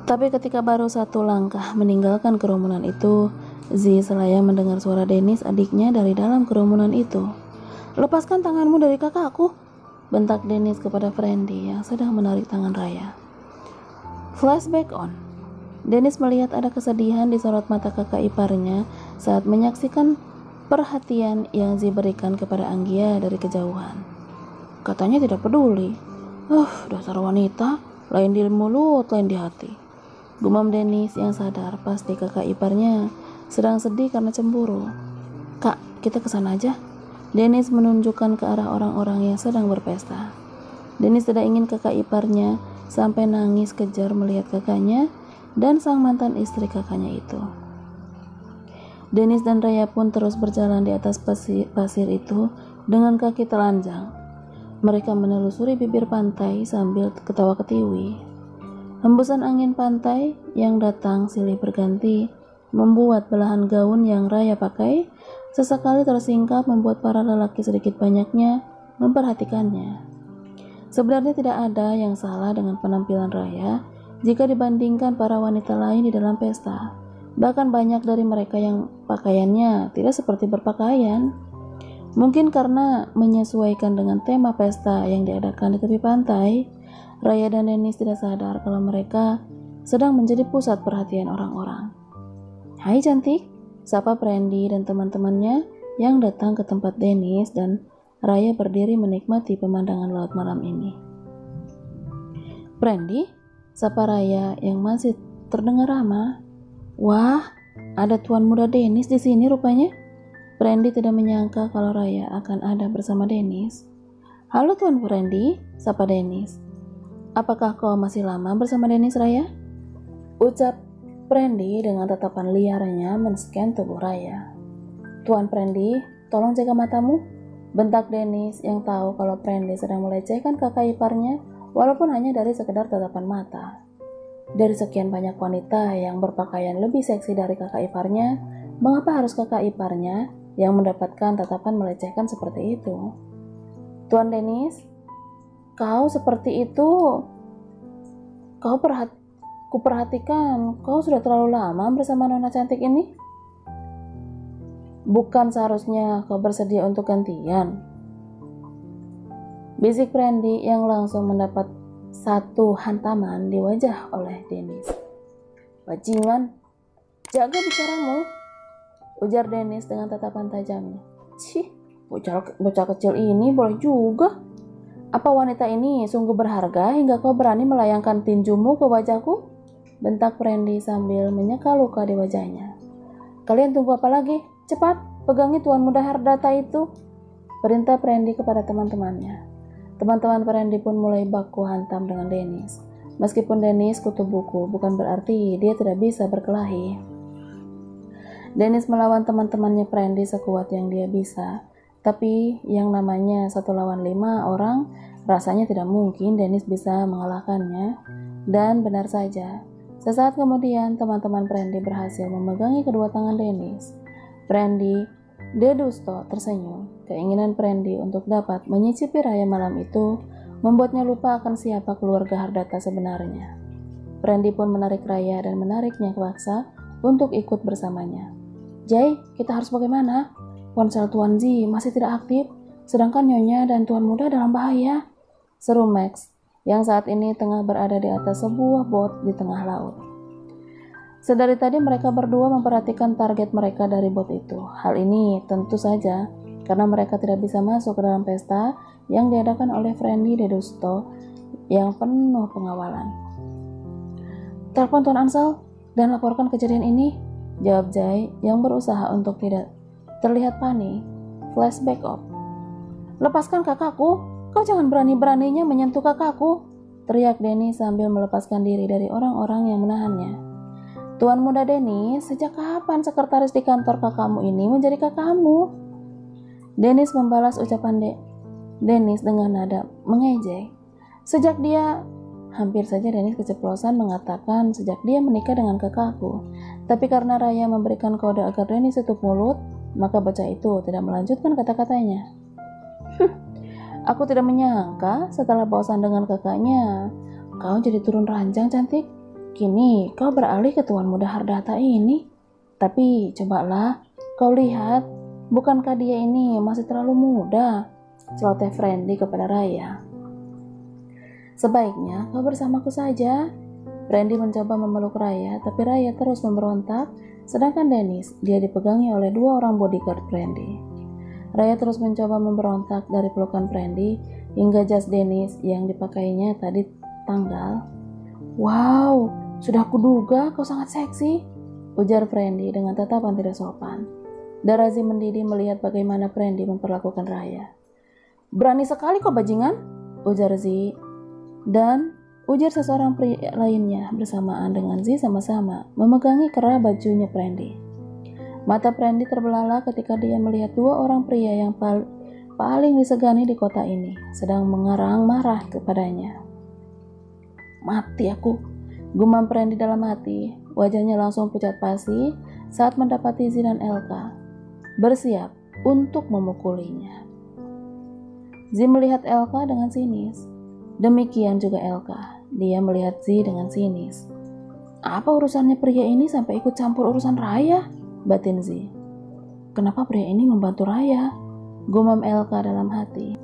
Tapi ketika baru satu langkah meninggalkan kerumunan itu, Zi selaya mendengar suara Dennis adiknya dari dalam kerumunan itu. "Lepaskan tanganmu dari kakakku," bentak Dennis kepada Brandy yang sedang menarik tangan Raya. Flashback on. Dennis melihat ada kesedihan di sorot mata kakak iparnya saat menyaksikan perhatian yang Zi berikan kepada Anggia dari kejauhan. Katanya tidak peduli. Dasar wanita, lain di mulut, lain di hati. Gumam Dennis yang sadar pasti kakak iparnya sedang sedih karena cemburu. "Kak, kita kesana aja." Dennis menunjukkan ke arah orang-orang yang sedang berpesta. Dennis tidak ingin kakak iparnya sampai nangis kejar melihat kakaknya dan sang mantan istri kakaknya itu. Dennis dan Raya pun terus berjalan di atas pasir itu dengan kaki telanjang. Mereka menelusuri bibir pantai sambil ketawa ketiwi. Hembusan angin pantai yang datang silih berganti membuat belahan gaun yang Raya pakai sesekali tersingkap, membuat para lelaki sedikit banyaknya memperhatikannya. Sebenarnya tidak ada yang salah dengan penampilan Raya jika dibandingkan para wanita lain di dalam pesta. Bahkan banyak dari mereka yang pakaiannya tidak seperti berpakaian. Mungkin karena menyesuaikan dengan tema pesta yang diadakan di tepi pantai, Raya dan Dennis tidak sadar kalau mereka sedang menjadi pusat perhatian orang-orang. "Hai cantik," sapa Brandy dan teman-temannya yang datang ke tempat Dennis dan Raya berdiri menikmati pemandangan laut malam ini. "Brandy," sapa Raya yang masih terdengar ramah. "Wah, ada tuan muda Dennis di sini rupanya." Brandy tidak menyangka kalau Raya akan ada bersama Dennis. "Halo Tuan Brandy," sapa Dennis. "Apakah kau masih lama bersama Dennis, Raya?" ucap Brandy dengan tatapan liarnya men-scan tubuh Raya. "Tuan Brandy, tolong jaga matamu," bentak Dennis yang tahu kalau Brandy sedang melecehkan kakak iparnya walaupun hanya dari sekedar tatapan mata. Dari sekian banyak wanita yang berpakaian lebih seksi dari kakak iparnya, mengapa harus kakak iparnya yang mendapatkan tatapan melecehkan seperti itu? "Tuan Dennis, kau seperti itu. Kuperhatikan kau sudah terlalu lama bersama nona cantik ini. Bukan seharusnya kau bersedia untuk gantian?" bisik Brandy yang langsung mendapat satu hantaman di wajah oleh Dennis. "Bajingan, jaga bicaramu," ujar Dennis dengan tatapan tajamnya. "Cih, bocah kecil ini boleh juga. Apa wanita ini sungguh berharga hingga kau berani melayangkan tinjumu ke wajahku?" bentak Brandy sambil menyeka luka di wajahnya. "Kalian tunggu apa lagi? Cepat, pegangi tuan muda Herdata itu," perintah Brandy kepada teman-temannya. Teman-teman Brandy pun mulai baku hantam dengan Dennis. Meskipun Dennis kutu buku, bukan berarti dia tidak bisa berkelahi. Dennis melawan teman-temannya Brandy sekuat yang dia bisa. Tapi yang namanya 1 lawan 5 orang, rasanya tidak mungkin Dennis bisa mengalahkannya. Dan benar saja, sesaat kemudian teman-teman Brandy berhasil memegangi kedua tangan Dennis. Brandy Dedusto tersenyum. Keinginan Brandy untuk dapat menyicipi Raya malam itu membuatnya lupa akan siapa keluarga Herdata sebenarnya. Brandy pun menarik Raya dan menariknya paksa untuk ikut bersamanya. "Jay, kita harus bagaimana? Ponsel Tuan Z masih tidak aktif, sedangkan Nyonya dan Tuan Muda dalam bahaya," seru Max, yang saat ini tengah berada di atas sebuah bot di tengah laut. Sedari tadi mereka berdua memperhatikan target mereka dari bot itu. Hal ini tentu saja karena mereka tidak bisa masuk ke dalam pesta yang diadakan oleh Brandy Dedusto yang penuh pengawalan. "Telepon Tuan Ansel dan laporkan kejadian ini," jawab Jay yang berusaha untuk tidak terlihat panik. Flashback up. "Lepaskan kakakku, kau jangan berani-beraninya menyentuh kakakku," teriak Denny sambil melepaskan diri dari orang-orang yang menahannya. "Tuan muda Dennis, sejak kapan sekretaris di kantor kakakmu ini menjadi kakakmu?" Dennis membalas ucapan Dennis dengan nada mengejek. Hampir saja Dennis keceplosan mengatakan sejak dia menikah dengan kakakku. Tapi karena Raya memberikan kode agar Dennis tutup mulut, maka bocah itu tidak melanjutkan kata-katanya. "Aku tidak menyangka setelah bosan dengan kakaknya, kau jadi turun ranjang cantik," Kini kau beralih ke Tuan Muda Hardata ini. Tapi cobalah kau lihat, bukankah dia ini masih terlalu muda? Celoteh Friendly kepada Raya. Sebaiknya kau bersamaku saja. Friendly mencoba memeluk Raya, tapi Raya terus memberontak, sedangkan Dennis, dia dipegangi oleh 2 orang bodyguard Friendly. Raya terus mencoba memberontak dari pelukan Friendly, hingga jas Dennis yang dipakainya tadi tanggal. Wow, sudah kuduga kau sangat seksi, ujar Friendly dengan tatapan tidak sopan. Darazi mendidih melihat bagaimana Friendly memperlakukan Raya. Berani sekali kau bajingan, ujar Z. Dan ujar seseorang pria lainnya bersamaan dengan Z sama-sama memegangi kerah bajunya Friendly. Mata Friendly terbelalak ketika dia melihat 2 orang pria yang paling disegani di kota ini sedang mengarang marah kepadanya. Mati aku, gumam Friendly dalam hati. Wajahnya langsung pucat pasi saat mendapati Z dan Elka bersiap untuk memukulinya. Z melihat Elka dengan sinis. Demikian juga Elka. Dia melihat Z dengan sinis. Apa urusannya pria ini sampai ikut campur urusan Raya? Batin Z. Kenapa pria ini membantu Raya? Gumam Elka dalam hati.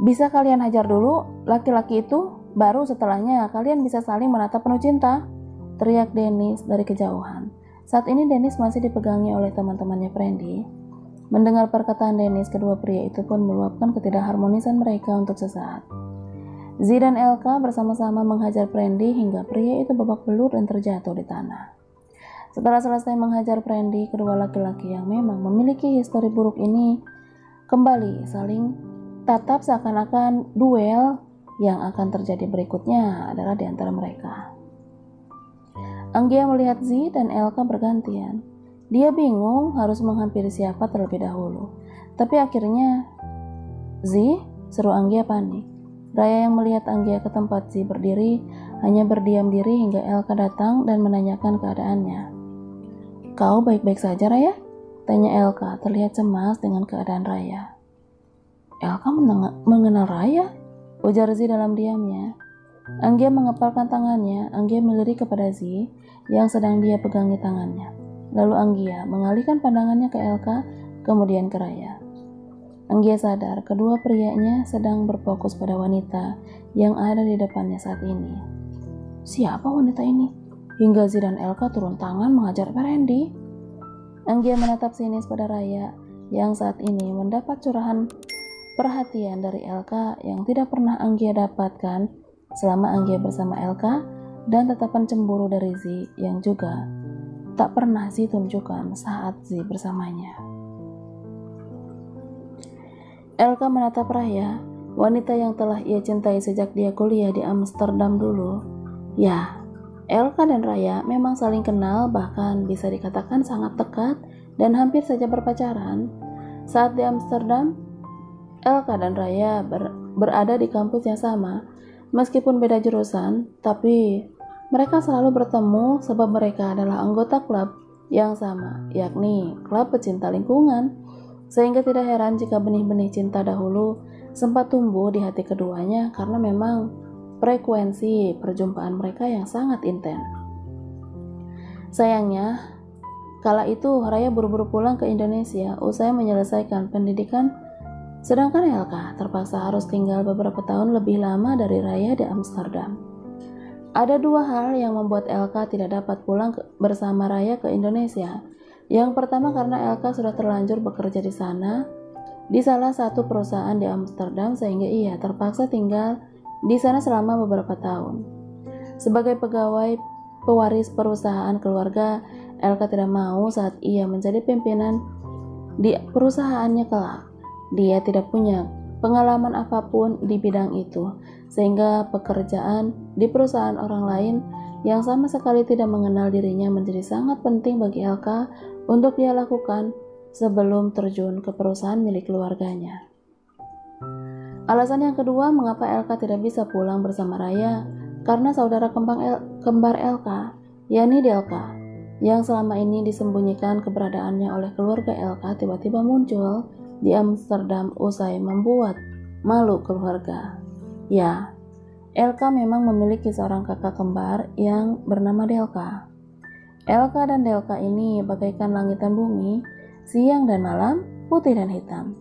Bisa kalian hajar dulu laki-laki itu, baru setelahnya kalian bisa saling menatap penuh cinta, teriak Dennis dari kejauhan. Saat ini Dennis masih dipegangi oleh teman-temannya Friendly. Mendengar perkataan Dennis, kedua pria itu pun meluapkan ketidakharmonisan mereka untuk sesaat. Z dan Elka bersama-sama menghajar Friendly hingga pria itu babak belur dan terjatuh di tanah. Setelah selesai menghajar Friendly, kedua laki-laki yang memang memiliki histori buruk ini kembali saling tatap seakan-akan duel yang akan terjadi berikutnya adalah di antara mereka. Anggia melihat Z dan Elka bergantian. Dia bingung harus menghampiri siapa terlebih dahulu. Tapi akhirnya, Z, seru Anggia panik. Raya yang melihat Anggia ke tempat Z berdiri hanya berdiam diri hingga Elka datang dan menanyakan keadaannya. Kau baik-baik saja, Raya? Tanya Elka, terlihat cemas dengan keadaan Raya. Elka mengenal Raya? Ujar Z dalam diamnya. Anggia mengepalkan tangannya. Anggia melirik kepada Z yang sedang dia pegangi tangannya. Lalu Anggia mengalihkan pandangannya ke Elka, kemudian ke Raya. Anggia sadar kedua prianya sedang berfokus pada wanita yang ada di depannya saat ini. Siapa wanita ini? Hingga Z dan Elka turun tangan mengajar Friendly. Anggia menatap sinis pada Raya yang saat ini mendapat curahan perhatian dari Elka yang tidak pernah Anggia dapatkan selama Anggia bersama Elka, dan tatapan cemburu dari Z yang juga tak pernah Z tunjukkan saat Z bersamanya. Elka menatap Raya, wanita yang telah ia cintai sejak dia kuliah di Amsterdam dulu. Ya, Elka dan Raya memang saling kenal, bahkan bisa dikatakan sangat dekat dan hampir saja berpacaran. Saat di Amsterdam, Elka dan Raya berada di kampus yang sama. Meskipun beda jurusan, tapi mereka selalu bertemu sebab mereka adalah anggota klub yang sama, yakni klub pecinta lingkungan. Sehingga tidak heran jika benih-benih cinta dahulu sempat tumbuh di hati keduanya karena memang frekuensi perjumpaan mereka yang sangat intens. Sayangnya, kala itu Raya buru-buru pulang ke Indonesia usai menyelesaikan pendidikan, sedangkan Elka terpaksa harus tinggal beberapa tahun lebih lama dari Raya di Amsterdam. Ada 2 hal yang membuat Elka tidak dapat pulang bersama Raya ke Indonesia. Yang pertama karena Elka sudah terlanjur bekerja di sana, di salah satu perusahaan di Amsterdam, sehingga ia terpaksa tinggal di sana selama beberapa tahun. Sebagai pegawai pewaris perusahaan keluarga, Elka tidak mau saat ia menjadi pimpinan di perusahaannya kelak. Dia tidak punya pengalaman apapun di bidang itu, sehingga pekerjaan di perusahaan orang lain yang sama sekali tidak mengenal dirinya menjadi sangat penting bagi Elka untuk dia lakukan sebelum terjun ke perusahaan milik keluarganya. Alasan yang kedua mengapa Elka tidak bisa pulang bersama Raya, karena saudara kembar Elka, yakni Delka, yang selama ini disembunyikan keberadaannya oleh keluarga Elka tiba-tiba muncul di Amsterdam usai membuat malu keluarga. Ya, Elka memang memiliki seorang kakak kembar yang bernama Delka. Elka dan Delka ini bagaikan langit dan bumi, siang dan malam, putih dan hitam.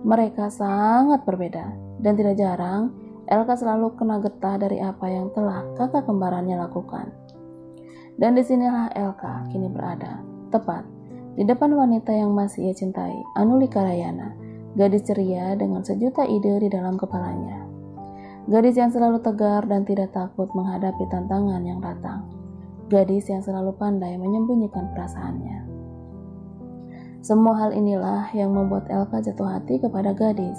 Mereka sangat berbeda, dan tidak jarang Elka selalu kena getah dari apa yang telah kakak kembarannya lakukan. Dan disinilah Elka kini berada, tepat di depan wanita yang masih ia cintai, Anulika Rayana, gadis ceria dengan sejuta ide di dalam kepalanya. Gadis yang selalu tegar dan tidak takut menghadapi tantangan yang datang. Gadis yang selalu pandai menyembunyikan perasaannya. Semua hal inilah yang membuat Elka jatuh hati kepada gadis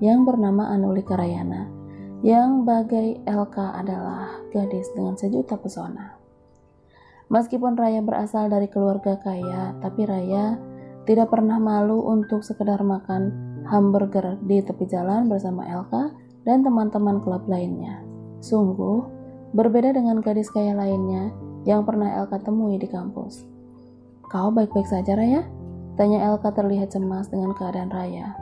yang bernama Anulika Rayana, yang bagai Elka adalah gadis dengan sejuta pesona. Meskipun Raya berasal dari keluarga kaya, tapi Raya tidak pernah malu untuk sekedar makan hamburger di tepi jalan bersama Elka dan teman-teman klub lainnya. Sungguh berbeda dengan gadis kaya lainnya yang pernah Elka temui di kampus. "Kau baik-baik saja, Raya?" tanya Elka terlihat cemas dengan keadaan Raya.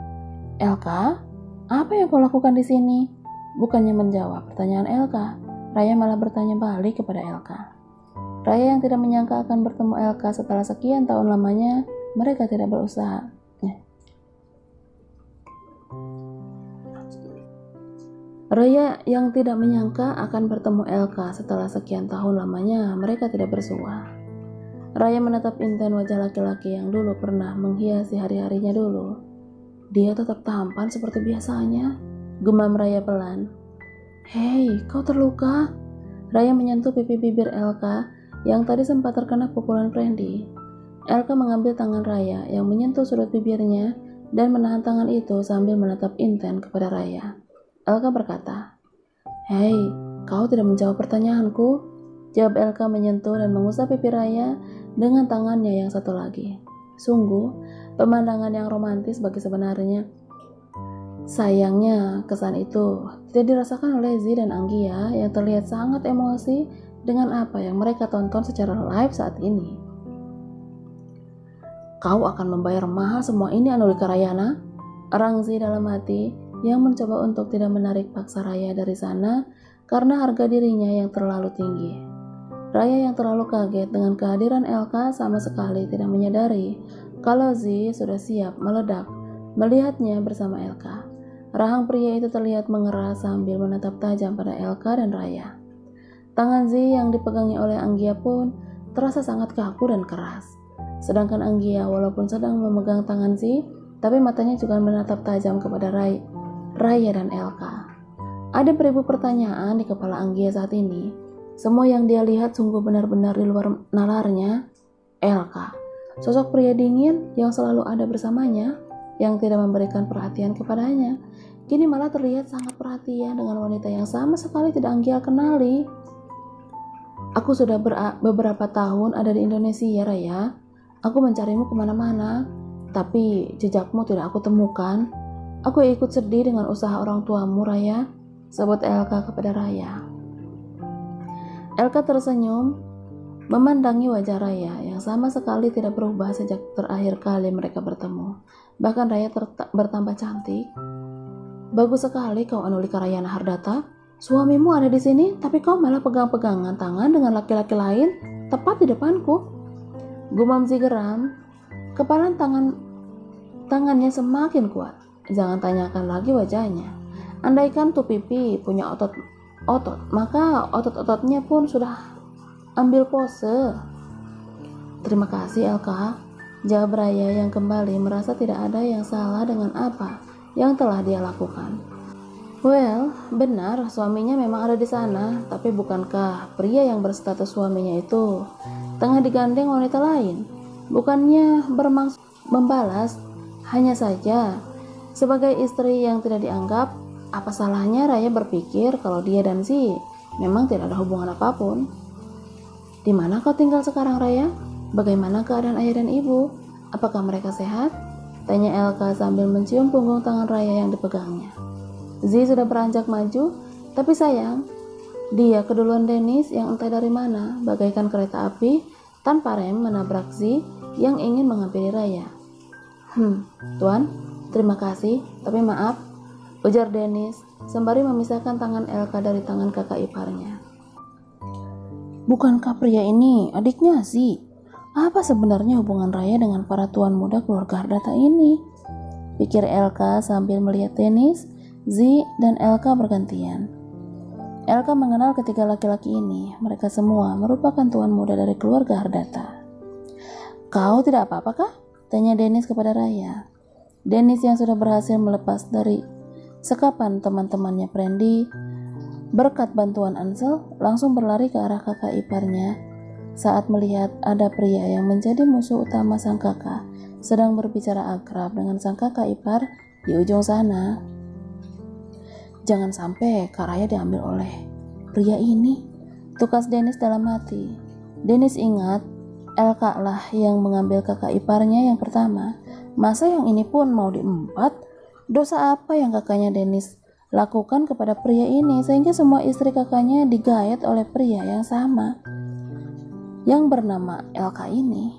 "Elka, apa yang kau lakukan di sini?" Bukannya menjawab pertanyaan Elka, Raya malah bertanya balik kepada Elka. Raya yang tidak menyangka akan bertemu Elka setelah sekian tahun lamanya, mereka tidak berusaha. Raya yang tidak menyangka akan bertemu Elka setelah sekian tahun lamanya, mereka tidak bersua. Raya menatap intan wajah laki-laki yang dulu pernah menghiasi hari-harinya dulu. "Dia tetap tampan seperti biasanya," gemam Raya pelan. "Hei, kau terluka?" Raya menyentuh pipi bibir Elka yang tadi sempat terkena pukulan Brandy. Elka mengambil tangan Raya yang menyentuh sudut bibirnya dan menahan tangan itu sambil menatap inten kepada Raya. Elka berkata, "Hei, kau tidak menjawab pertanyaanku?" Jawab Elka menyentuh dan mengusap pipi Raya dengan tangannya yang satu lagi. Sungguh, pemandangan yang romantis bagi sebenarnya. Sayangnya, kesan itu tidak dirasakan oleh Zi dan Anggia yang terlihat sangat emosi dengan apa yang mereka tonton secara live saat ini. "Kau akan membayar mahal semua ini, Anulika Rayana," erang Zi dalam hati yang mencoba untuk tidak menarik paksa Raya dari sana karena harga dirinya yang terlalu tinggi. Raya yang terlalu kaget dengan kehadiran Elka sama sekali tidak menyadari kalau Zi sudah siap meledak melihatnya bersama Elka. Rahang pria itu terlihat mengeras sambil menatap tajam pada Elka dan Raya. Tangan Zi yang dipegangi oleh Anggia pun terasa sangat kaku dan keras. Sedangkan Anggia walaupun sedang memegang tangan Zi, tapi matanya juga menatap tajam kepada Raya dan Elka. Ada beribu pertanyaan di kepala Anggia saat ini. Semua yang dia lihat sungguh benar-benar di luar nalarnya. Elka, sosok pria dingin yang selalu ada bersamanya, yang tidak memberikan perhatian kepadanya, kini malah terlihat sangat perhatian dengan wanita yang sama sekali tidak Anggia kenali. "Aku sudah beberapa tahun ada di Indonesia, Raya. Aku mencarimu kemana-mana, tapi jejakmu tidak aku temukan. Aku ikut sedih dengan usaha orang tuamu, Raya," sebut Elka kepada Raya. Elka tersenyum memandangi wajah Raya yang sama sekali tidak berubah sejak terakhir kali mereka bertemu. Bahkan Raya bertambah cantik. "Bagus sekali kau, Anulika Rayana Hardata. Suamimu ada di sini, tapi kau malah pegang-pegangan tangan dengan laki-laki lain tepat di depanku," gumam Zi geram. Kepalan tangannya semakin kuat. Jangan tanyakan lagi wajahnya. Andaikan tuh pipi punya otot, maka otot-ototnya pun sudah ambil pose. "Terima kasih, Elka," jawab Raya yang kembali merasa tidak ada yang salah dengan apa yang telah dia lakukan. "Well, benar, suaminya memang ada di sana, tapi bukankah pria yang berstatus suaminya itu tengah digandeng wanita lain? Bukannya bermaksud membalas, hanya saja sebagai istri yang tidak dianggap, apa salahnya Raya berpikir kalau dia dan Zi memang tidak ada hubungan apapun." "Di mana kau tinggal sekarang, Raya? Bagaimana keadaan ayah dan ibu? Apakah mereka sehat?" tanya Elka sambil mencium punggung tangan Raya yang dipegangnya. Zi sudah beranjak maju, tapi sayang, dia keduluan Dennis yang entah dari mana, bagaikan kereta api tanpa rem menabrak Zi yang ingin menghampiri Raya. Tuan, terima kasih, tapi maaf, ujar Dennis sembari memisahkan tangan Elka dari tangan kakak iparnya. Bukankah pria ini adiknya sih? Apa sebenarnya hubungan Raya dengan para tuan muda keluarga Hardata ini? Pikir Elka sambil melihat Dennis, Z, dan Elka bergantian. Elka mengenal ketiga laki-laki ini. Mereka semua merupakan tuan muda dari keluarga Hardata. Kau tidak apa-apa kah? Tanya Dennis kepada Raya. Dennis yang sudah berhasil melepas dari sekapan teman-temannya Prendy berkat bantuan Ansel langsung berlari ke arah kakak iparnya saat melihat ada pria yang menjadi musuh utama sang kakak sedang berbicara akrab dengan sang kakak ipar di ujung sana. Jangan sampai Kak Raya diambil oleh pria ini, tukas Dennis dalam hati. Dennis ingat Elka lah yang mengambil kakak iparnya yang pertama. Masa yang ini pun mau diempat? Dosa apa yang kakaknya Dennis lakukan kepada pria ini sehingga semua istri kakaknya digayat oleh pria yang sama yang bernama Elka ini?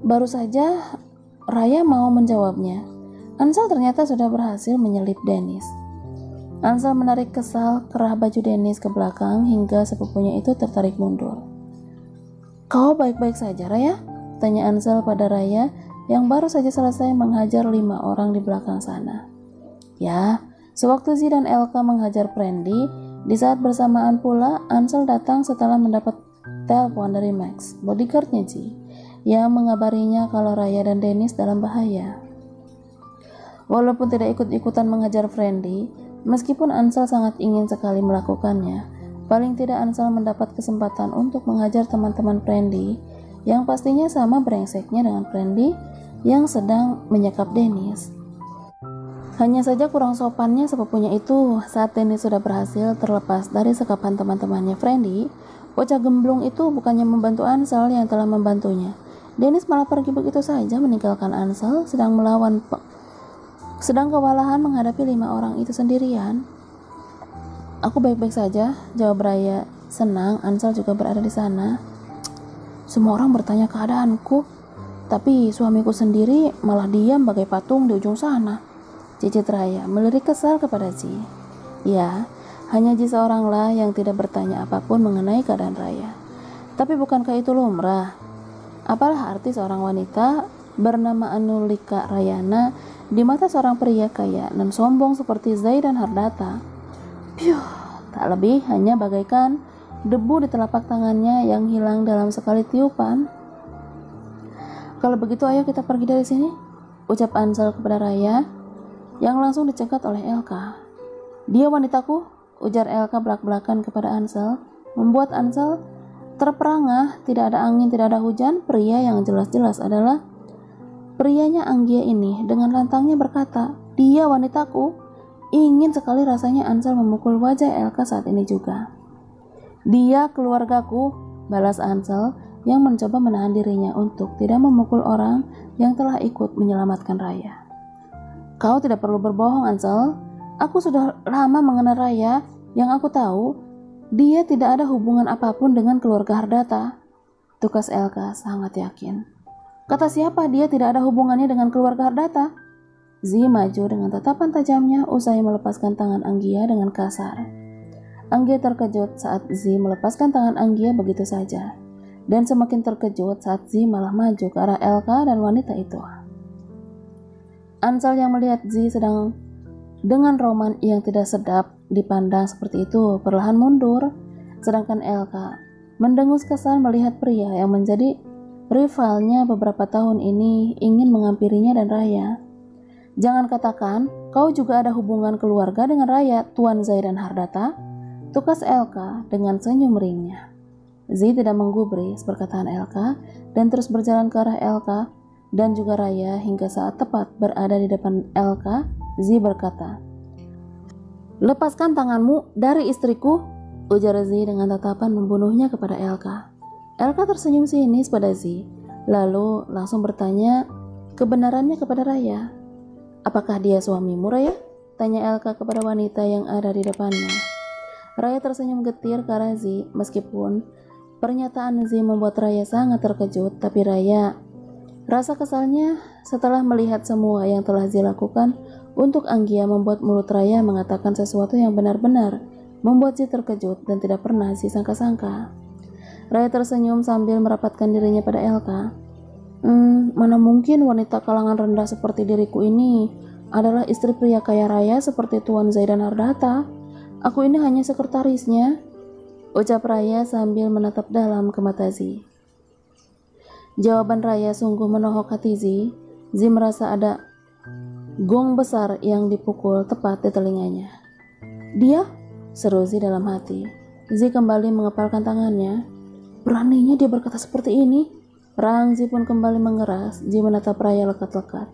Baru saja Raya mau menjawabnya. Ansel ternyata sudah berhasil menyelip Dennis. Ansel menarik kesal kerah baju Dennis ke belakang hingga sepupunya itu tertarik mundur. Kau baik-baik saja, Raya? Tanya Ansel pada Raya yang baru saja selesai menghajar 5 orang di belakang sana. Ya, sewaktu Z dan Elka menghajar Prendy, di saat bersamaan pula Ansel datang setelah mendapat telepon dari Max, bodyguardnya Z, yang mengabarinya kalau Raya dan Dennis dalam bahaya. Walaupun tidak ikut-ikutan menghajar Prendy, meskipun Ansel sangat ingin sekali melakukannya, paling tidak Ansel mendapat kesempatan untuk menghajar teman-teman Prendy yang pastinya sama brengseknya dengan Prendy yang sedang menyekap Dennis. Hanya saja kurang sopannya sepupunya itu saat Dennis sudah berhasil terlepas dari sekapan teman-temannya Prendy. Bocah gemblung itu bukannya membantu Ansel yang telah membantunya. Dennis malah pergi begitu saja meninggalkan Ansel sedang kewalahan menghadapi 5 orang itu sendirian. Aku baik-baik saja, jawab Raya. Senang Ansel juga berada di sana. Semua orang bertanya keadaanku, tapi suamiku sendiri malah diam bagai patung di ujung sana. Cicit Raya melirik kesal kepada Z. Ya, hanya Z seoranglah yang tidak bertanya apapun mengenai keadaan Raya. Tapi bukankah itu lumrah? Apalah arti seorang wanita bernama Anulika Rayana di mata seorang pria kaya dan sombong seperti Zai dan Hardata? Tak lebih hanya bagaikan debu di telapak tangannya yang hilang dalam sekali tiupan. Kalau begitu ayo kita pergi dari sini, ucap Ansel kepada Raya yang langsung dicegat oleh Elka. Dia wanitaku, ujar Elka belak-belakan kepada Ansel, membuat Ansel terperangah. Tidak ada angin, tidak ada hujan, pria yang jelas-jelas adalah prianya Anggia ini dengan lantangnya berkata, dia wanitaku. Ingin sekali rasanya Ansel memukul wajah Elka saat ini juga. Dia keluargaku, balas Ansel yang mencoba menahan dirinya untuk tidak memukul orang yang telah ikut menyelamatkan Raya. Kau tidak perlu berbohong, Ansel. Aku sudah lama mengenal Raya. Yang aku tahu, dia tidak ada hubungan apapun dengan keluarga Hardata. Tukas Elka sangat yakin. Kata siapa dia tidak ada hubungannya dengan keluarga Hardata? Z maju dengan tatapan tajamnya usai melepaskan tangan Anggia dengan kasar. Anggia terkejut saat Z melepaskan tangan Anggia begitu saja. Dan semakin terkejut saat Z malah maju ke arah Elka dan wanita itu. Ansel yang melihat Z sedang dengan roman yang tidak sedap dipandang seperti itu perlahan mundur, sedangkan Elka mendengus kesal melihat pria yang menjadi rivalnya beberapa tahun ini ingin menghampirinya dan Raya. Jangan katakan kau juga ada hubungan keluarga dengan Raya, Tuan Zai dan Hardata, tukas Elka dengan senyum ringnya. Z tidak menggubris perkataan Elka dan terus berjalan ke arah Elka dan juga Raya hingga saat tepat berada di depan Elka. Z berkata, "Lepaskan tanganmu dari istriku," ujar Z dengan tatapan membunuhnya kepada Elka. Elka tersenyum sinis pada Z, lalu langsung bertanya kebenarannya kepada Raya. "Apakah dia suamimu, Raya?" tanya Elka kepada wanita yang ada di depannya. Raya tersenyum getir ke arah Z, meskipun pernyataan Z membuat Raya sangat terkejut, tapi Raya Rasa kesalnya setelah melihat semua yang telah Zi lakukan untuk Anggia membuat mulut Raya mengatakan sesuatu yang benar-benar membuat Zi terkejut dan tidak pernah Zi sangka-sangka. Raya tersenyum sambil merapatkan dirinya pada Elka. Mana mungkin wanita kalangan rendah seperti diriku ini adalah istri pria kaya raya seperti Tuan Zaidan Ardata. Aku ini hanya sekretarisnya, ucap Raya sambil menatap dalam ke mata Zi. Jawaban Raya sungguh menohok hati Zi. Zi merasa ada gong besar yang dipukul tepat di telinganya. Dia? Seru Zi dalam hati. Zi kembali mengepalkan tangannya. Beraninya dia berkata seperti ini. Rang Zi pun kembali mengeras. Zi menatap Raya lekat-lekat.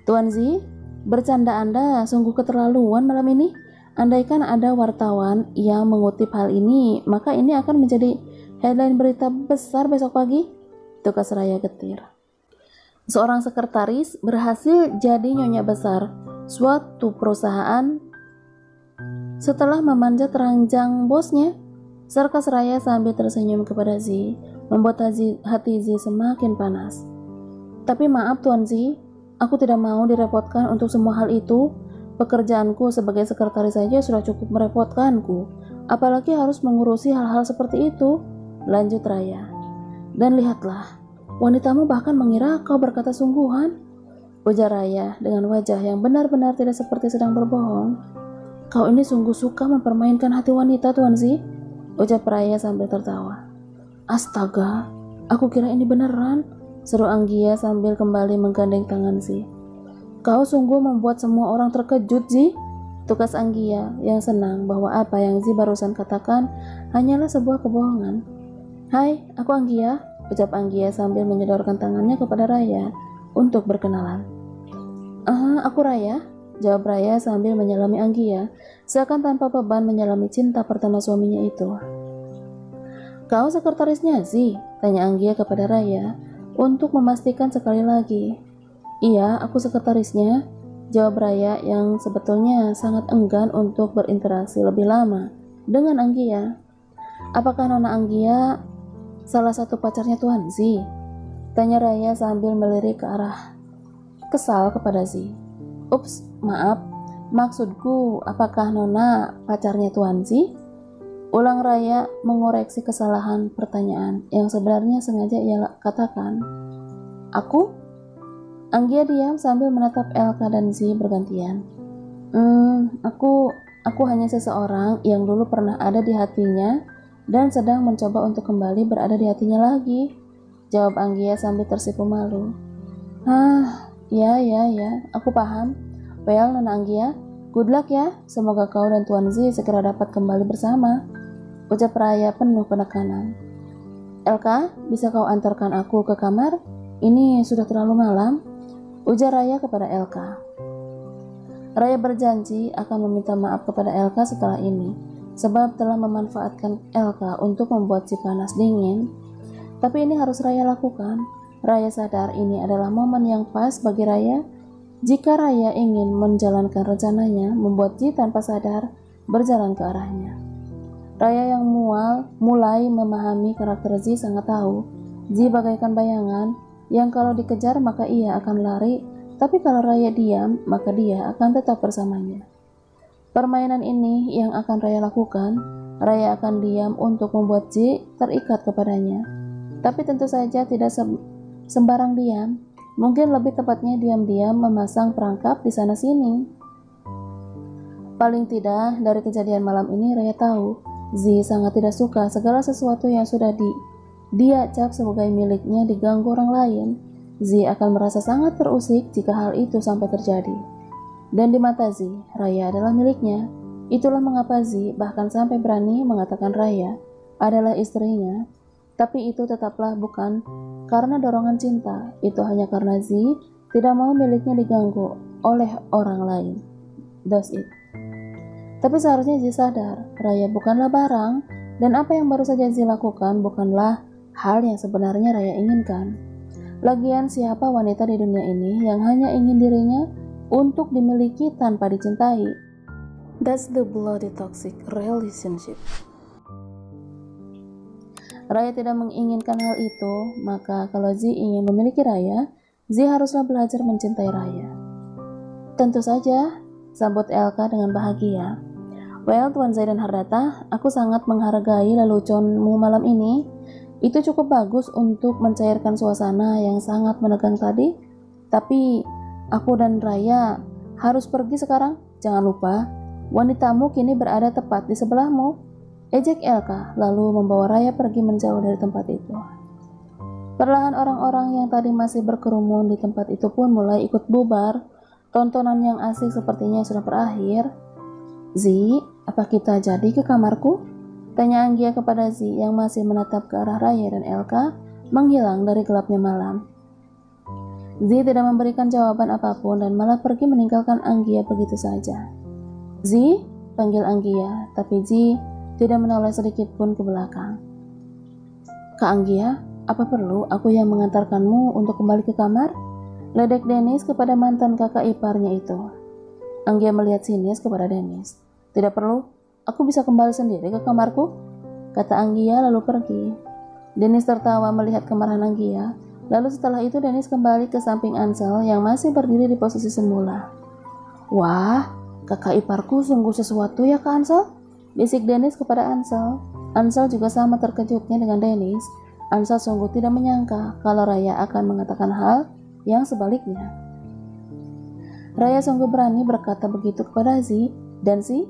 Tuan Zi, bercanda Anda sungguh keterlaluan malam ini. Andaikan ada wartawan yang mengutip hal ini, maka ini akan menjadi headline berita besar besok pagi. Tukas Raya getir. Seorang sekretaris berhasil jadi nyonya besar suatu perusahaan setelah memanjat ranjang bosnya. Sarkas Raya sambil tersenyum kepada Zi, membuat hati Zi semakin panas. Tapi maaf Tuan Zi, aku tidak mau direpotkan untuk semua hal itu. Pekerjaanku sebagai sekretaris saja sudah cukup merepotkanku, apalagi harus mengurusi hal-hal seperti itu, lanjut Raya. Dan lihatlah, wanitamu bahkan mengira kau berkata sungguhan, ujar Raya dengan wajah yang benar-benar tidak seperti sedang berbohong. Kau ini sungguh suka mempermainkan hati wanita Tuan Zi, ucap Raya sambil tertawa. Astaga, aku kira ini beneran, seru Anggia sambil kembali menggandeng tangan Zi. Kau sungguh membuat semua orang terkejut Zi, tukas Anggia yang senang bahwa apa yang Zi barusan katakan hanyalah sebuah kebohongan. Hai, aku Anggia, ucap Anggia sambil menyodorkan tangannya kepada Raya untuk berkenalan. Aku Raya, jawab Raya sambil menyalami Anggia, seakan tanpa beban menyalami cinta pertama suaminya itu. Kau sekretarisnya Zi? Tanya Anggia kepada Raya untuk memastikan sekali lagi. Iya, aku sekretarisnya, jawab Raya yang sebetulnya sangat enggan untuk berinteraksi lebih lama dengan Anggia. Apakah Nona Anggia salah satu pacarnya Tuan Zi? Tanya Raya sambil melirik ke arah kesal kepada Zi. Ups, maaf, maksudku apakah Nona pacarnya Tuan Zi? Ulang Raya mengoreksi kesalahan pertanyaan yang sebenarnya sengaja ia katakan. Aku? Anggia diam sambil menatap Elka dan Zi bergantian. Aku hanya seseorang yang dulu pernah ada di hatinya dan sedang mencoba untuk kembali berada di hatinya lagi, jawab Anggia sambil tersipu malu. Ya, aku paham. Well, Nona Anggia, good luck ya, semoga kau dan Tuan Zi segera dapat kembali bersama, ucap Raya penuh penekanan. Elka, bisa kau antarkan aku ke kamar? Ini sudah terlalu malam, ujar Raya kepada Elka. Raya berjanji akan meminta maaf kepada Elka setelah ini, sebab telah memanfaatkan Elka untuk membuat si panas dingin. Tapi ini harus Raya lakukan. Raya sadar ini adalah momen yang pas bagi Raya. Jika Raya ingin menjalankan rencananya, membuat Ji tanpa sadar berjalan ke arahnya. Raya yang mulai memahami karakter Ji sangat tahu. Ji bagaikan bayangan yang kalau dikejar maka ia akan lari, tapi kalau Raya diam maka dia akan tetap bersamanya. Permainan ini yang akan Raya lakukan. Raya akan diam untuk membuat Ji terikat kepadanya. Tapi tentu saja tidak sembarang diam. Mungkin lebih tepatnya diam-diam memasang perangkap di sana-sini. Paling tidak dari kejadian malam ini Raya tahu Zi sangat tidak suka segala sesuatu yang sudah dia cap sebagai miliknya diganggu orang lain. Zi akan merasa sangat terusik jika hal itu sampai terjadi. Dan di mata Zi, Raya adalah miliknya. Itulah mengapa Zi bahkan sampai berani mengatakan Raya adalah istrinya. Tapi itu tetaplah bukan karena dorongan cinta. Itu hanya karena Zi tidak mau miliknya diganggu oleh orang lain. That's it. Tapi seharusnya Zi sadar, Raya bukanlah barang, dan apa yang baru saja Zi lakukan bukanlah hal yang sebenarnya Raya inginkan. Lagian siapa wanita di dunia ini yang hanya ingin dirinya untuk dimiliki tanpa dicintai? That's the bloody toxic relationship. Raya tidak menginginkan hal itu, maka kalau Zi ingin memiliki Raya, Zi haruslah belajar mencintai Raya. Tentu saja, sambut Elka dengan bahagia. Well, Tuan Zaidan Hardata, aku sangat menghargai leluconmu malam ini. Itu cukup bagus untuk mencairkan suasana yang sangat menegang tadi. Tapi aku dan Raya harus pergi sekarang. Jangan lupa, wanitamu kini berada tepat di sebelahmu. Ejek Elka, lalu membawa Raya pergi menjauh dari tempat itu. Perlahan orang-orang yang tadi masih berkerumun di tempat itu pun mulai ikut bubar. Tontonan yang asik sepertinya sudah berakhir. Zi, apa kita jadi ke kamarku? Tanya Anggia kepada Zi yang masih menatap ke arah Raya dan Elka menghilang dari gelapnya malam. Zi tidak memberikan jawaban apapun dan malah pergi meninggalkan Anggia begitu saja. Zi, panggil Anggia, tapi Zi tidak menoleh sedikit pun ke belakang. Kak Anggia, apa perlu aku yang mengantarkanmu untuk kembali ke kamar? Ledek Dennis kepada mantan kakak iparnya itu. Anggia melihat sinis kepada Dennis. Tidak perlu, aku bisa kembali sendiri ke kamarku, kata Anggia lalu pergi. Dennis tertawa melihat kemarahan Anggia. Lalu setelah itu Dennis kembali ke samping Ansel yang masih berdiri di posisi semula. Wah, kakak iparku sungguh sesuatu ya Kak Ansel? Bisik Dennis kepada Ansel. Ansel juga sama terkejutnya dengan Dennis. Ansel sungguh tidak menyangka kalau Raya akan mengatakan hal yang sebaliknya. Raya sungguh berani berkata begitu kepada Zi, dan Zi,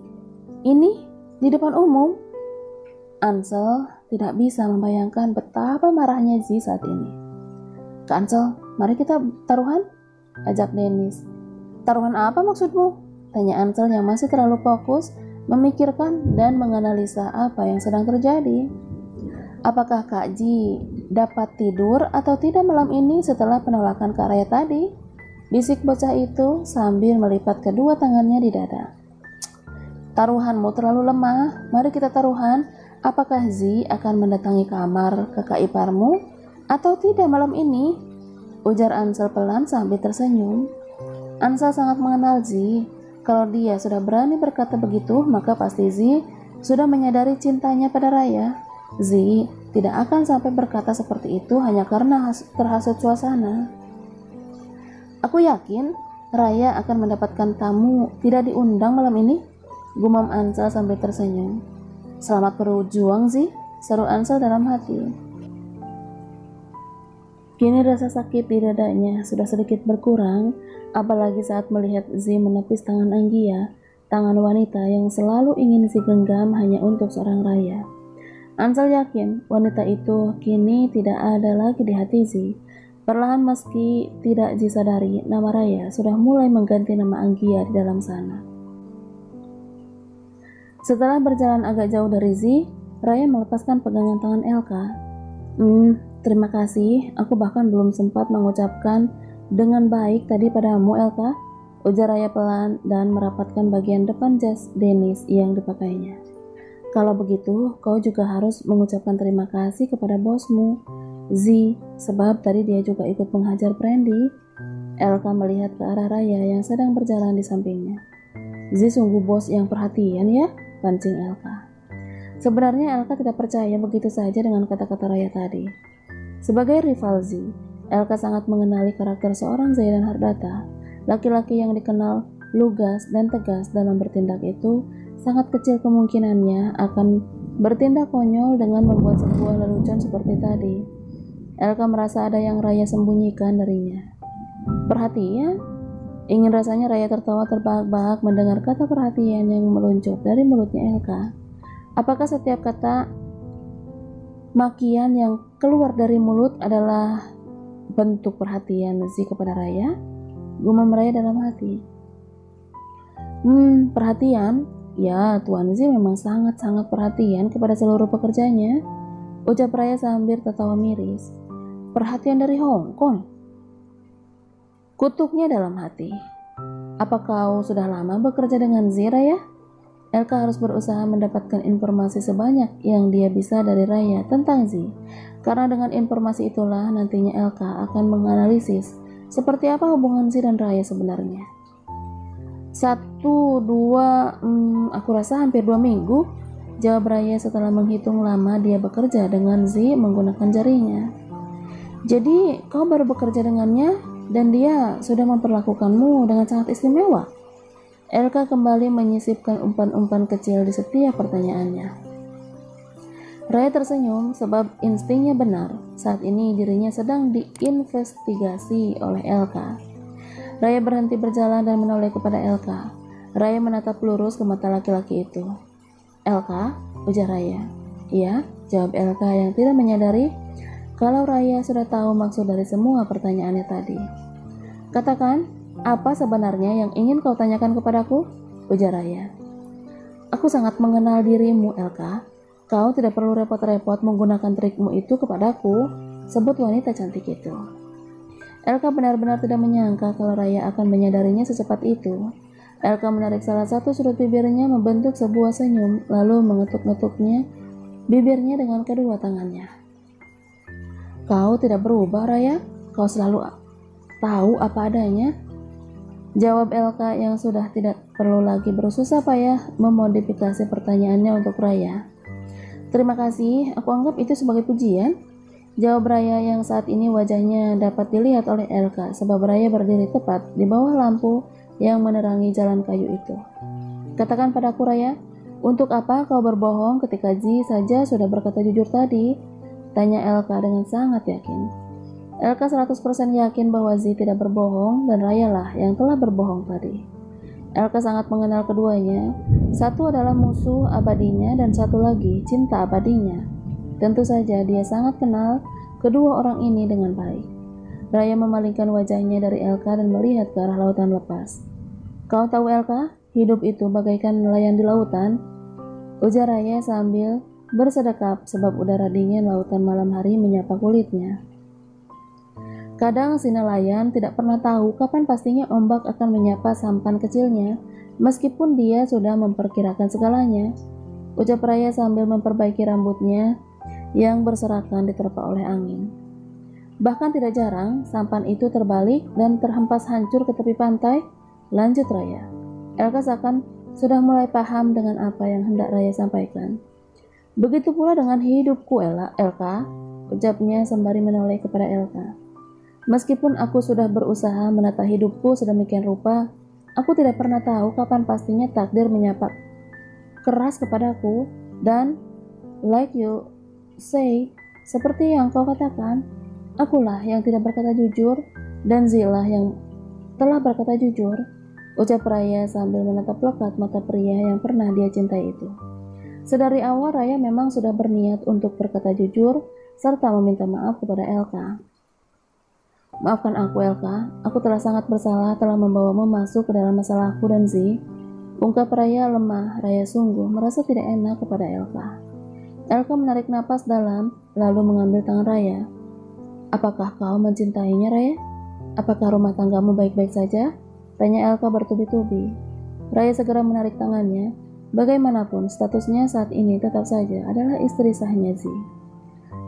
ini di depan umum. Ansel tidak bisa membayangkan betapa marahnya Zi saat ini. Kak Ansel, mari kita taruhan, ajak Dennis. Taruhan apa maksudmu? Tanya Ansel yang masih terlalu fokus memikirkan dan menganalisa apa yang sedang terjadi. Apakah Kak Ji dapat tidur atau tidak malam ini setelah penolakan Kak Raya tadi? Bisik bocah itu sambil melipat kedua tangannya di dada. Taruhanmu terlalu lemah, mari kita taruhan. Apakah Zi akan mendatangi kamar kakak iparmu atau tidak malam ini? Ujar Ansel pelan sambil tersenyum. Ansel sangat mengenal Zi. Kalau dia sudah berani berkata begitu, maka pasti Zi sudah menyadari cintanya pada Raya. Zi tidak akan sampai berkata seperti itu hanya karena terhasut suasana. Aku yakin Raya akan mendapatkan tamu tidak diundang malam ini, gumam Ansel sambil tersenyum. Selamat berjuang Zi, seru Ansel dalam hati. Kini rasa sakit di dadanya sudah sedikit berkurang, apalagi saat melihat Zi menepis tangan Anggia, tangan wanita yang selalu ingin Zi genggam hanya untuk seorang Raya. Ansel yakin wanita itu kini tidak ada lagi di hati Zi. Perlahan meski tidak Zi sadari, nama Raya sudah mulai mengganti nama Anggia di dalam sana. Setelah berjalan agak jauh dari Zi, Raya melepaskan pegangan tangan Elka. Terima kasih, aku bahkan belum sempat mengucapkan dengan baik tadi padamu Elka, ujar Raya pelan dan merapatkan bagian depan jas Dennis yang dipakainya. Kalau begitu, kau juga harus mengucapkan terima kasih kepada bosmu, Zi, sebab tadi dia juga ikut menghajar Brandy. Elka melihat ke arah Raya yang sedang berjalan di sampingnya. Zi sungguh bos yang perhatian ya, pancing Elka. Sebenarnya Elka tidak percaya begitu saja dengan kata-kata Raya tadi. Sebagai rival Zi, Elka sangat mengenali karakter seorang Zaidan Hardata. Laki-laki yang dikenal lugas dan tegas dalam bertindak itu sangat kecil kemungkinannya akan bertindak konyol dengan membuat sebuah lelucon seperti tadi. Elka merasa ada yang Raya sembunyikan darinya. Perhatian? Ingin rasanya Raya tertawa terbahak-bahak mendengar kata perhatian yang meluncur dari mulutnya Elka. Apakah setiap kata makian yang keluar dari mulut adalah bentuk perhatian Zi kepada Raya? Gumam Raya dalam hati. Perhatian? Ya, Tuan Zi memang sangat-sangat perhatian kepada seluruh pekerjanya, ucap Raya sambil tertawa miris. Perhatian dari Hong Kong? Kutuknya dalam hati. Apa kau sudah lama bekerja dengan Zi, Raya? Elka harus berusaha mendapatkan informasi sebanyak yang dia bisa dari Raya tentang Zi. Karena dengan informasi itulah nantinya Elka akan menganalisis seperti apa hubungan Zi dan Raya sebenarnya. 1, 2, aku rasa hampir 2 minggu, jawab Raya setelah menghitung lama dia bekerja dengan Z menggunakan jarinya. Jadi kau baru bekerja dengannya dan dia sudah memperlakukanmu dengan sangat istimewa? Elka kembali menyisipkan umpan-umpan kecil di setiap pertanyaannya. Raya tersenyum sebab instingnya benar. Saat ini dirinya sedang diinvestigasi oleh Elka. Raya berhenti berjalan dan menoleh kepada Elka. Raya menatap lurus ke mata laki-laki itu. Elka, ujar Raya. Iya, jawab Elka yang tidak menyadari kalau Raya sudah tahu maksud dari semua pertanyaannya tadi. Katakan, apa sebenarnya yang ingin kau tanyakan kepadaku? Ujar Raya. Aku sangat mengenal dirimu, Elka. Kau tidak perlu repot-repot menggunakan trikmu itu kepadaku, sebut wanita cantik itu. Elka benar-benar tidak menyangka kalau Raya akan menyadarinya secepat itu. Elka menarik salah satu sudut bibirnya membentuk sebuah senyum, lalu mengetuk-ngetuknya bibirnya dengan kedua tangannya. Kau tidak berubah, Raya. Kau selalu tahu apa adanya. Jawab Elka yang sudah tidak perlu lagi bersusah payah memodifikasi pertanyaannya untuk Raya. Terima kasih, aku anggap itu sebagai pujian. Jawab Raya yang saat ini wajahnya dapat dilihat oleh Elka sebab Raya berdiri tepat di bawah lampu yang menerangi jalan kayu itu. Katakan padaku, Raya, untuk apa kau berbohong ketika Z saja sudah berkata jujur tadi? Tanya Elka dengan sangat yakin. Elka 100% yakin bahwa Z tidak berbohong dan Raya lah yang telah berbohong tadi. Elka sangat mengenal keduanya. Satu adalah musuh abadinya dan satu lagi cinta abadinya. Tentu saja dia sangat kenal kedua orang ini dengan baik. Raya memalingkan wajahnya dari Elka dan melihat ke arah lautan lepas. Kau tahu Elka, hidup itu bagaikan nelayan di lautan, ujar Raya sambil bersedekap sebab udara dingin lautan malam hari menyapa kulitnya. Kadang si nelayan tidak pernah tahu kapan pastinya ombak akan menyapa sampan kecilnya, meskipun dia sudah memperkirakan segalanya. Ucap Raya sambil memperbaiki rambutnya yang berserakan diterpa oleh angin. Bahkan tidak jarang, sampan itu terbalik dan terhempas hancur ke tepi pantai. Lanjut Raya. Elka seakan sudah mulai paham dengan apa yang hendak Raya sampaikan. Begitu pula dengan hidupku, Elka, ucapnya sembari menoleh kepada Elka. Meskipun aku sudah berusaha menata hidupku sedemikian rupa, aku tidak pernah tahu kapan pastinya takdir menyapa keras kepadaku dan, like you say, seperti yang kau katakan, akulah yang tidak berkata jujur dan Zila yang telah berkata jujur, ucap Raya sambil menatap lekat mata pria yang pernah dia cintai itu. Sedari awal Raya memang sudah berniat untuk berkata jujur serta meminta maaf kepada Elka. Maafkan aku, Elka. Aku telah sangat bersalah telah membawamu masuk ke dalam masalahku dan Z. Ungkap Raya lemah. Raya sungguh merasa tidak enak kepada Elka. Elka menarik napas dalam, lalu mengambil tangan Raya. Apakah kau mencintainya, Raya? Apakah rumah tanggamu baik-baik saja? Tanya Elka bertubi-tubi. Raya segera menarik tangannya. Bagaimanapun, statusnya saat ini tetap saja adalah istri sahnya Z.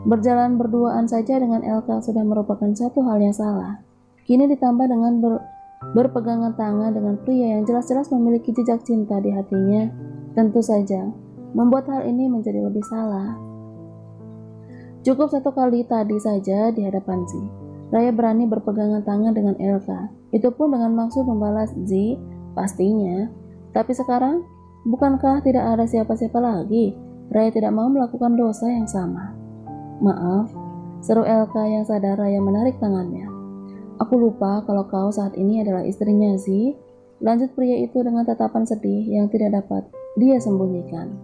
Berjalan berduaan saja dengan Elka sudah merupakan satu hal yang salah. Kini ditambah dengan berpegangan tangan dengan pria yang jelas-jelas memiliki jejak cinta di hatinya, tentu saja membuat hal ini menjadi lebih salah. Cukup satu kali tadi saja di hadapan Z. Raya berani berpegangan tangan dengan Elka, itu pun dengan maksud membalas Z, pastinya. Tapi sekarang, bukankah tidak ada siapa-siapa lagi? Raya tidak mau melakukan dosa yang sama. Maaf, seru Elka yang sadar Raya menarik tangannya. Aku lupa kalau kau saat ini adalah istrinya Z. Lanjut pria itu dengan tatapan sedih yang tidak dapat dia sembunyikan.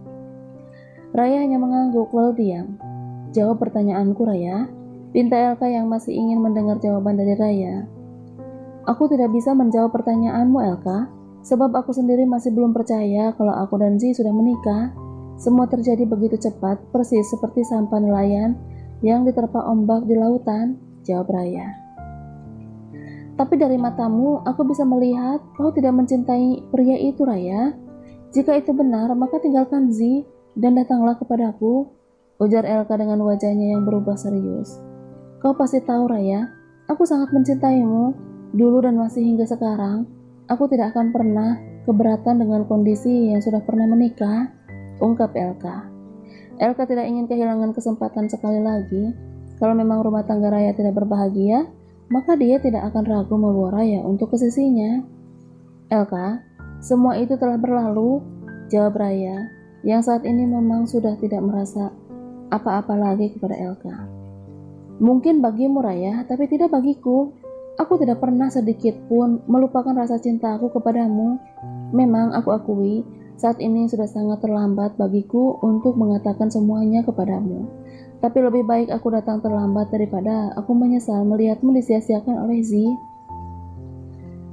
Raya hanya mengangguk lalu diam. Jawab pertanyaanku, Raya. Pinta Elka yang masih ingin mendengar jawaban dari Raya. Aku tidak bisa menjawab pertanyaanmu, Elka, sebab aku sendiri masih belum percaya kalau aku dan Z sudah menikah. Semua terjadi begitu cepat, persis seperti sampan nelayan yang diterpa ombak di lautan, jawab Raya. Tapi dari matamu, aku bisa melihat kau tidak mencintai pria itu, Raya. Jika itu benar, maka tinggalkan Z dan datanglah kepadaku, ujar Elka dengan wajahnya yang berubah serius. Kau pasti tahu, Raya, aku sangat mencintaimu, dulu dan masih hingga sekarang. Aku tidak akan pernah keberatan dengan kondisi yang sudah pernah menikah, ungkap Elka. Elka tidak ingin kehilangan kesempatan sekali lagi. Kalau memang rumah tangga Raya tidak berbahagia, maka dia tidak akan ragu membawa Raya untuk ke sisinya. Elka, semua itu telah berlalu, jawab Raya, yang saat ini memang sudah tidak merasa apa-apa lagi kepada Elka. Mungkin bagimu Raya, tapi tidak bagiku. Aku tidak pernah sedikit pun melupakan rasa cinta aku kepadamu. Memang aku akui, saat ini sudah sangat terlambat bagiku untuk mengatakan semuanya kepadamu. Tapi lebih baik aku datang terlambat daripada aku menyesal melihatmu disia-siakan oleh Z.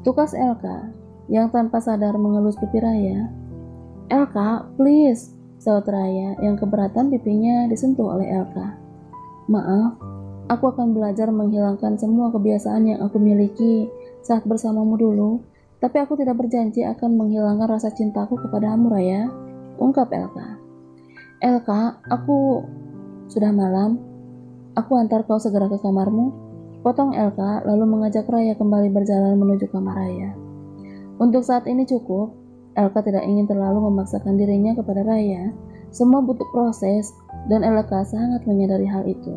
Tukas Elka, yang tanpa sadar mengelus pipi Raya. Elka, please, saut Raya yang keberatan pipinya disentuh oleh Elka. Maaf, aku akan belajar menghilangkan semua kebiasaan yang aku miliki saat bersamamu dulu. Tapi aku tidak berjanji akan menghilangkan rasa cintaku kepadamu, Raya, ungkap Elka. Elka, sudah malam. Aku antar kau segera ke kamarmu, potong Elka lalu mengajak Raya kembali berjalan menuju kamar Raya. Untuk saat ini cukup, Elka tidak ingin terlalu memaksakan dirinya kepada Raya. Semua butuh proses dan Elka sangat menyadari hal itu.